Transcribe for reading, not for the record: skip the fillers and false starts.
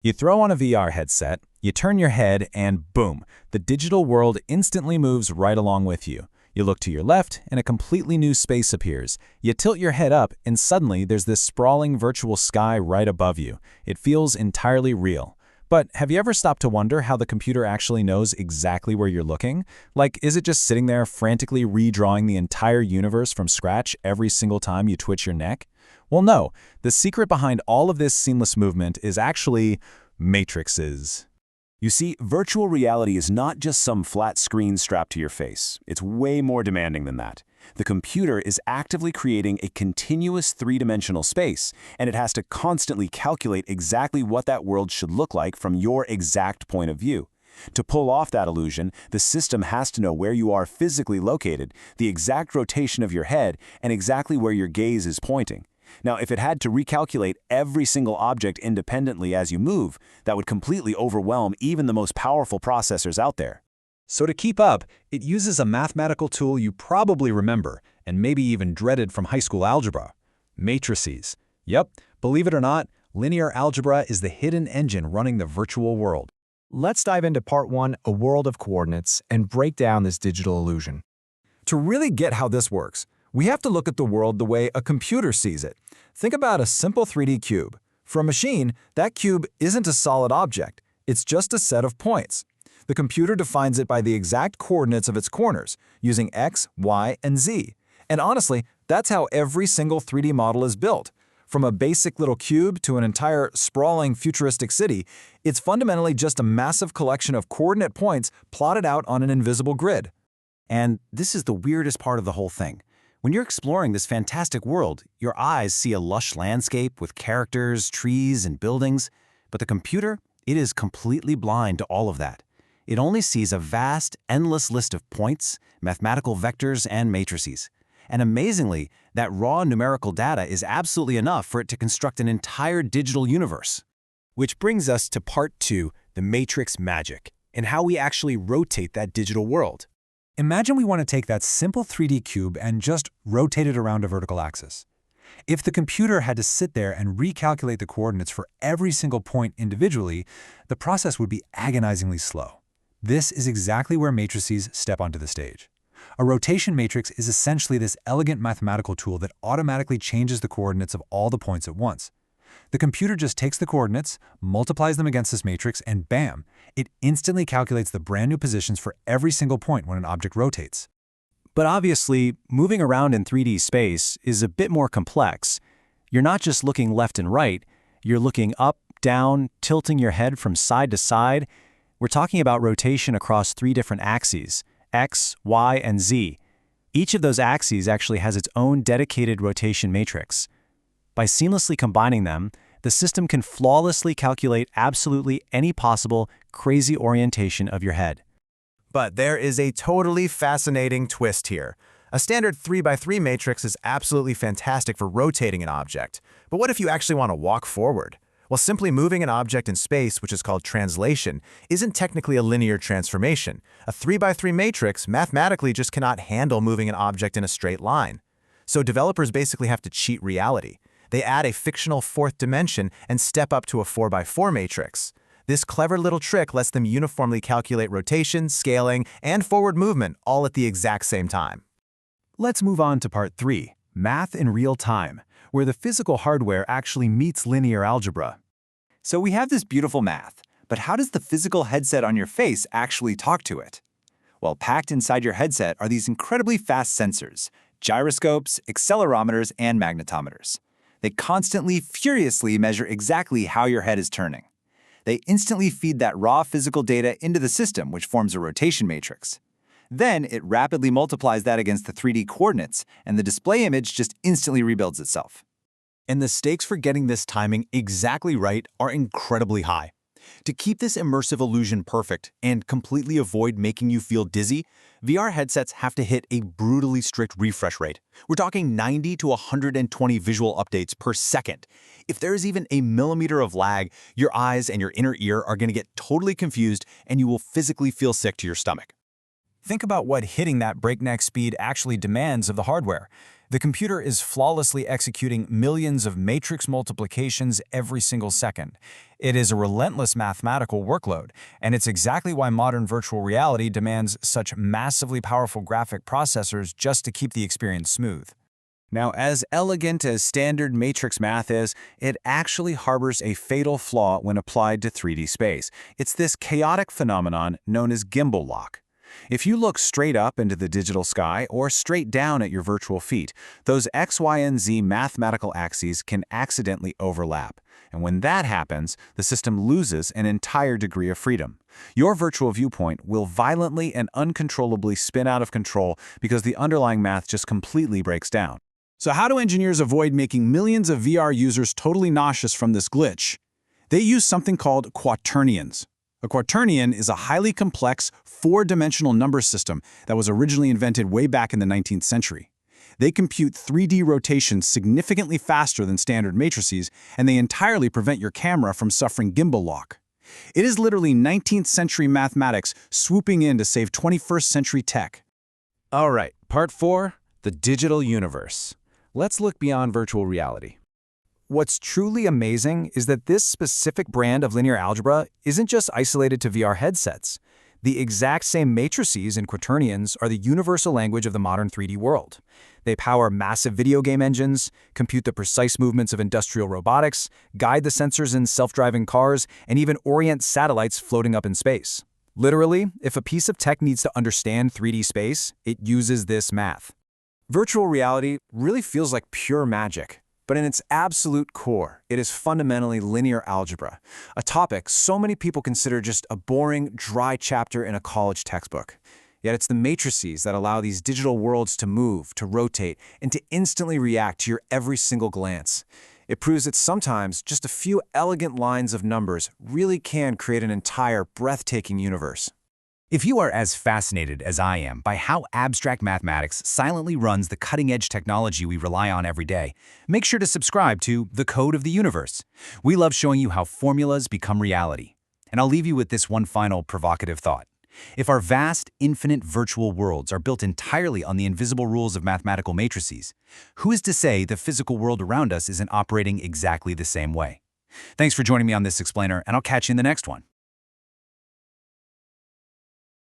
You throw on a VR headset, you turn your head, and boom, the digital world instantly moves right along with you. You look to your left, and a completely new space appears. You tilt your head up, and suddenly there's this sprawling virtual sky right above you. It feels entirely real. But have you ever stopped to wonder how the computer actually knows exactly where you're looking? Like, is it just sitting there frantically redrawing the entire universe from scratch every single time you twitch your neck? Well, no. The secret behind all of this seamless movement is actually matrices. You see, virtual reality is not just some flat screen strapped to your face. It's way more demanding than that. The computer is actively creating a continuous three-dimensional space, and it has to constantly calculate exactly what that world should look like from your exact point of view. To pull off that illusion, the system has to know where you are physically located, the exact rotation of your head, and exactly where your gaze is pointing. Now, if it had to recalculate every single object independently as you move, that would completely overwhelm even the most powerful processors out there. So to keep up, it uses a mathematical tool you probably remember, and maybe even dreaded from high school algebra: matrices. Yep, believe it or not, linear algebra is the hidden engine running the virtual world. Let's dive into part 1, a world of coordinates, and break down this digital illusion. To really get how this works, we have to look at the world the way a computer sees it. Think about a simple 3D cube. For a machine, that cube isn't a solid object. It's just a set of points. The computer defines it by the exact coordinates of its corners, using x, y, and z. And honestly, that's how every single 3D model is built. From a basic little cube to an entire sprawling futuristic city, it's fundamentally just a massive collection of coordinate points plotted out on an invisible grid. And this is the weirdest part of the whole thing. When you're exploring this fantastic world, your eyes see a lush landscape with characters, trees, and buildings, but the computer, it is completely blind to all of that. It only sees a vast, endless list of points, mathematical vectors, and matrices. And amazingly, that raw numerical data is absolutely enough for it to construct an entire digital universe. Which brings us to part 2, the matrix magic, and how we actually rotate that digital world. Imagine we want to take that simple 3D cube and just rotate it around a vertical axis. If the computer had to sit there and recalculate the coordinates for every single point individually, the process would be agonizingly slow. This is exactly where matrices step onto the stage. A rotation matrix is essentially this elegant mathematical tool that automatically changes the coordinates of all the points at once. The computer just takes the coordinates, multiplies them against this matrix, and bam, it instantly calculates the brand new positions for every single point when an object rotates. But obviously, moving around in 3D space is a bit more complex. You're not just looking left and right, you're looking up, down, tilting your head from side to side. We're talking about rotation across 3 different axes: x, y, and z. Each of those axes actually has its own dedicated rotation matrix. By seamlessly combining them, the system can flawlessly calculate absolutely any possible crazy orientation of your head. But there is a totally fascinating twist here. A standard 3x3 matrix is absolutely fantastic for rotating an object. But what if you actually want to walk forward? Well, simply moving an object in space, which is called translation, isn't technically a linear transformation. A 3x3 matrix mathematically just cannot handle moving an object in a straight line. So developers basically have to cheat reality. They add a fictional 4th dimension and step up to a 4x4 matrix. This clever little trick lets them uniformly calculate rotation, scaling, and forward movement all at the exact same time. Let's move on to part 3, math in real time, where the physical hardware actually meets linear algebra. So we have this beautiful math, but how does the physical headset on your face actually talk to it? Well, packed inside your headset are these incredibly fast sensors: gyroscopes, accelerometers, and magnetometers. They constantly, furiously measure exactly how your head is turning. They instantly feed that raw physical data into the system, which forms a rotation matrix. Then it rapidly multiplies that against the 3D coordinates, and the display image just instantly rebuilds itself. And the stakes for getting this timing exactly right are incredibly high. To keep this immersive illusion perfect and completely avoid making you feel dizzy, VR headsets have to hit a brutally strict refresh rate. We're talking 90 to 120 visual updates per second. If there is even a millimeter of lag, your eyes and your inner ear are going to get totally confused and you will physically feel sick to your stomach. Think about what hitting that breakneck speed actually demands of the hardware. The computer is flawlessly executing millions of matrix multiplications every single second. It is a relentless mathematical workload, and it's exactly why modern virtual reality demands such massively powerful graphic processors just to keep the experience smooth. Now, as elegant as standard matrix math is, it actually harbors a fatal flaw when applied to 3D space. It's this chaotic phenomenon known as gimbal lock. If you look straight up into the digital sky or straight down at your virtual feet, those X, Y, and Z mathematical axes can accidentally overlap. And when that happens, the system loses an entire degree of freedom. Your virtual viewpoint will violently and uncontrollably spin out of control because the underlying math just completely breaks down. So how do engineers avoid making millions of VR users totally nauseous from this glitch? They use something called quaternions. A quaternion is a highly complex, four-dimensional number system that was originally invented way back in the 19th century. They compute 3D rotations significantly faster than standard matrices, and they entirely prevent your camera from suffering gimbal lock. It is literally 19th century mathematics swooping in to save 21st century tech. All right, part 4, the digital universe. Let's look beyond virtual reality. What's truly amazing is that this specific brand of linear algebra isn't just isolated to VR headsets. The exact same matrices and quaternions are the universal language of the modern 3D world. They power massive video game engines, compute the precise movements of industrial robotics, guide the sensors in self-driving cars, and even orient satellites floating up in space. Literally, if a piece of tech needs to understand 3D space, it uses this math. Virtual reality really feels like pure magic. But in its absolute core, it is fundamentally linear algebra, a topic so many people consider just a boring, dry chapter in a college textbook. Yet it's the matrices that allow these digital worlds to move, to rotate, and to instantly react to your every single glance. It proves that sometimes just a few elegant lines of numbers really can create an entire breathtaking universe. If you are as fascinated as I am by how abstract mathematics silently runs the cutting-edge technology we rely on every day, make sure to subscribe to The Code of the Universe. We love showing you how formulas become reality. And I'll leave you with this one final provocative thought. If our vast, infinite virtual worlds are built entirely on the invisible rules of mathematical matrices, who is to say the physical world around us isn't operating exactly the same way? Thanks for joining me on this explainer, and I'll catch you in the next one.